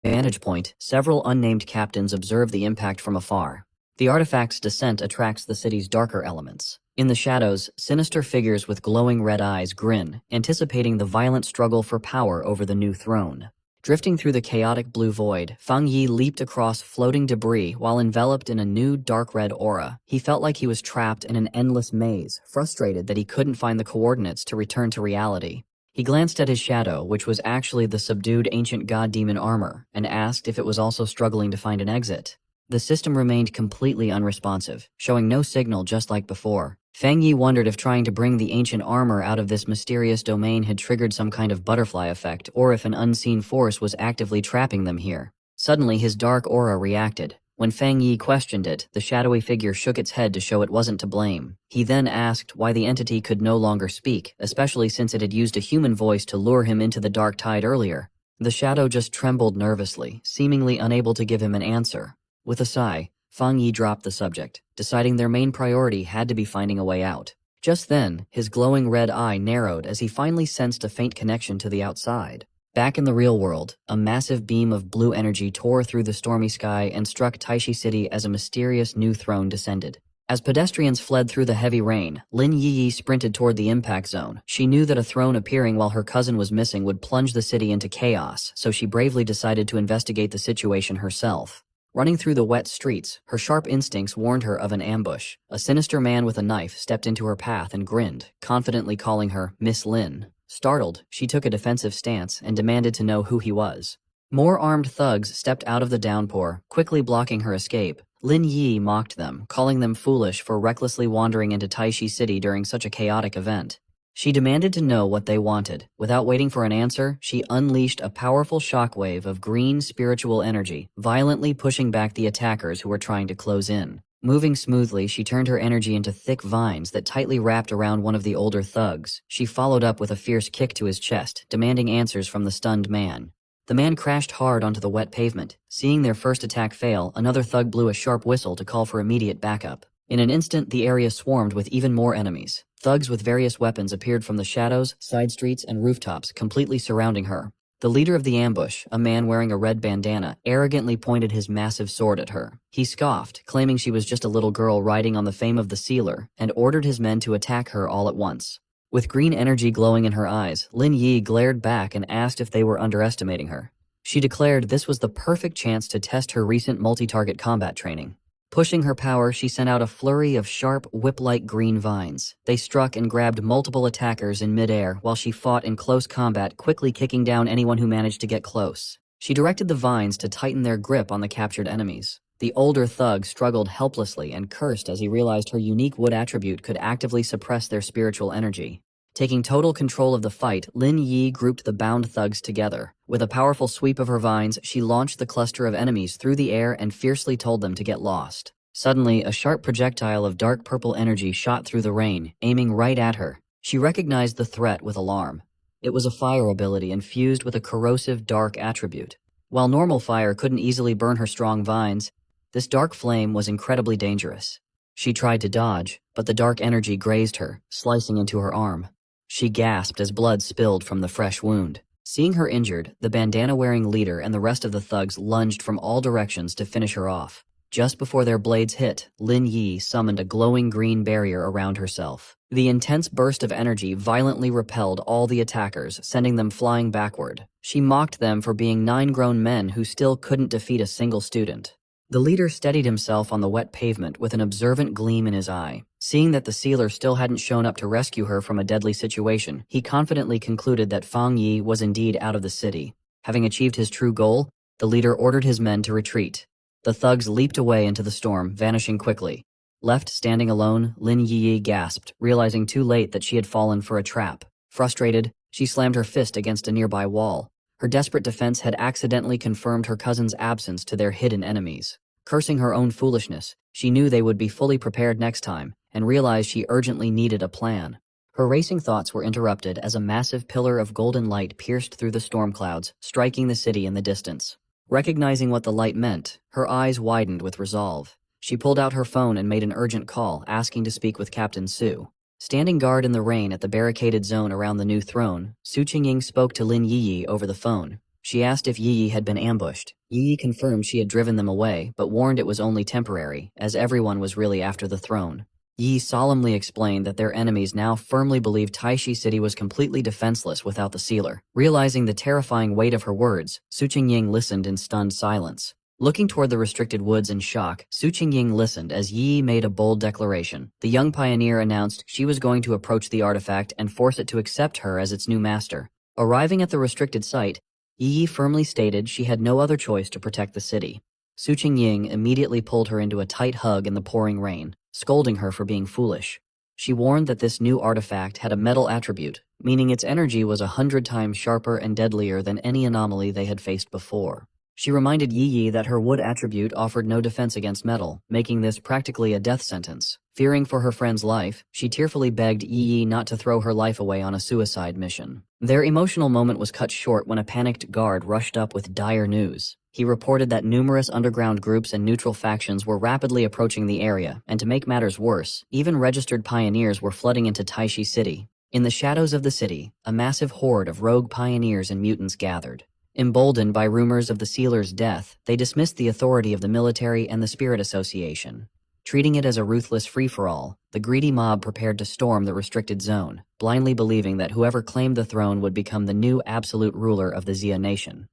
vantage point, several unnamed captains observe the impact from afar. The artifact's descent attracts the city's darker elements. In the shadows, sinister figures with glowing red eyes grin, anticipating the violent struggle for power over the new throne. Drifting through the chaotic blue void, Fang Yi leaped across floating debris while enveloped in a new dark red aura. He felt like he was trapped in an endless maze, frustrated that he couldn't find the coordinates to return to reality. He glanced at his shadow, which was actually the subdued ancient god-demon armor, and asked if it was also struggling to find an exit. The system remained completely unresponsive, showing no signal just like before. Fang Yi wondered if trying to bring the ancient armor out of this mysterious domain had triggered some kind of butterfly effect, or if an unseen force was actively trapping them here. Suddenly, his dark aura reacted. When Fang Yi questioned it, the shadowy figure shook its head to show it wasn't to blame. He then asked why the entity could no longer speak, especially since it had used a human voice to lure him into the dark tide earlier. The shadow just trembled nervously, seemingly unable to give him an answer. With a sigh, Fang Yi dropped the subject, deciding their main priority had to be finding a way out. Just then, his glowing red eye narrowed as he finally sensed a faint connection to the outside. Back in the real world, a massive beam of blue energy tore through the stormy sky and struck Taishi City as a mysterious new throne descended. As pedestrians fled through the heavy rain, Lin Yi sprinted toward the impact zone. She knew that a throne appearing while her cousin was missing would plunge the city into chaos, so she bravely decided to investigate the situation herself. Running through the wet streets, her sharp instincts warned her of an ambush. A sinister man with a knife stepped into her path and grinned, confidently calling her Miss Lin. Startled, she took a defensive stance and demanded to know who he was. More armed thugs stepped out of the downpour, quickly blocking her escape. Lin Yi mocked them, calling them foolish for recklessly wandering into Taishi City during such a chaotic event. She demanded to know what they wanted. Without waiting for an answer, she unleashed a powerful shockwave of green spiritual energy, violently pushing back the attackers who were trying to close in. Moving smoothly, she turned her energy into thick vines that tightly wrapped around one of the older thugs. She followed up with a fierce kick to his chest, demanding answers from the stunned man. The man crashed hard onto the wet pavement. Seeing their first attack fail, another thug blew a sharp whistle to call for immediate backup. In an instant, the area swarmed with even more enemies. Thugs with various weapons appeared from the shadows, side streets, and rooftops, completely surrounding her. The leader of the ambush, a man wearing a red bandana, arrogantly pointed his massive sword at her. He scoffed, claiming she was just a little girl riding on the fame of the sealer, and ordered his men to attack her all at once. With green energy glowing in her eyes, Lin Yi glared back and asked if they were underestimating her. She declared this was the perfect chance to test her recent multi-target combat training. Pushing her power, she sent out a flurry of sharp, whip-like green vines. They struck and grabbed multiple attackers in midair while she fought in close combat, quickly kicking down anyone who managed to get close. She directed the vines to tighten their grip on the captured enemies. The older thug struggled helplessly and cursed as he realized her unique wood attribute could actively suppress their spiritual energy. Taking total control of the fight, Lin Yi grouped the bound thugs together. With a powerful sweep of her vines, she launched the cluster of enemies through the air and fiercely told them to get lost. Suddenly, a sharp projectile of dark purple energy shot through the rain, aiming right at her. She recognized the threat with alarm. It was a fire ability infused with a corrosive dark attribute. While normal fire couldn't easily burn her strong vines, this dark flame was incredibly dangerous. She tried to dodge, but the dark energy grazed her, slicing into her arm. She gasped as blood spilled from the fresh wound. Seeing her injured, the bandana-wearing leader and the rest of the thugs lunged from all directions to finish her off. Just before their blades hit, Lin Yi summoned a glowing green barrier around herself. The intense burst of energy violently repelled all the attackers, sending them flying backward. She mocked them for being 9 grown men who still couldn't defeat a single student. The leader steadied himself on the wet pavement with an observant gleam in his eye. Seeing that the sealer still hadn't shown up to rescue her from a deadly situation, he confidently concluded that Fang Yi was indeed out of the city. Having achieved his true goal, the leader ordered his men to retreat. The thugs leaped away into the storm, vanishing quickly. Left standing alone, Lin Yi gasped, realizing too late that she had fallen for a trap. Frustrated, she slammed her fist against a nearby wall. Her desperate defense had accidentally confirmed her cousin's absence to their hidden enemies. Cursing her own foolishness, she knew they would be fully prepared next time, and realized she urgently needed a plan. Her racing thoughts were interrupted as a massive pillar of golden light pierced through the storm clouds, striking the city in the distance. Recognizing what the light meant, her eyes widened with resolve. She pulled out her phone and made an urgent call, asking to speak with Captain Su. Standing guard in the rain at the barricaded zone around the new throne, Su Qingying spoke to Lin Yi over the phone. She asked if Yi had been ambushed. Yi confirmed she had driven them away, but warned it was only temporary, as everyone was really after the throne. Yi solemnly explained that their enemies now firmly believed Taishi City was completely defenseless without the sealer. Realizing the terrifying weight of her words, Su Qingying listened in stunned silence. Looking toward the restricted woods in shock, Su Qingying listened as Yi made a bold declaration. The young pioneer announced she was going to approach the artifact and force it to accept her as its new master. Arriving at the restricted site, Yi firmly stated she had no other choice to protect the city. Su Qingying immediately pulled her into a tight hug in the pouring rain, scolding her for being foolish. She warned that this new artifact had a metal attribute, meaning its energy was 100 times sharper and deadlier than any anomaly they had faced before. She reminded Yi that her wood attribute offered no defense against metal, making this practically a death sentence. Fearing for her friend's life, she tearfully begged Yi not to throw her life away on a suicide mission. Their emotional moment was cut short when a panicked guard rushed up with dire news. He reported that numerous underground groups and neutral factions were rapidly approaching the area, and to make matters worse, even registered pioneers were flooding into Taishi City. In the shadows of the city, a massive horde of rogue pioneers and mutants gathered. Emboldened by rumors of the sealer's death, they dismissed the authority of the military and the Spirit Association. Treating it as a ruthless free-for-all, the greedy mob prepared to storm the restricted zone, blindly believing that whoever claimed the throne would become the new absolute ruler of the Xia nation.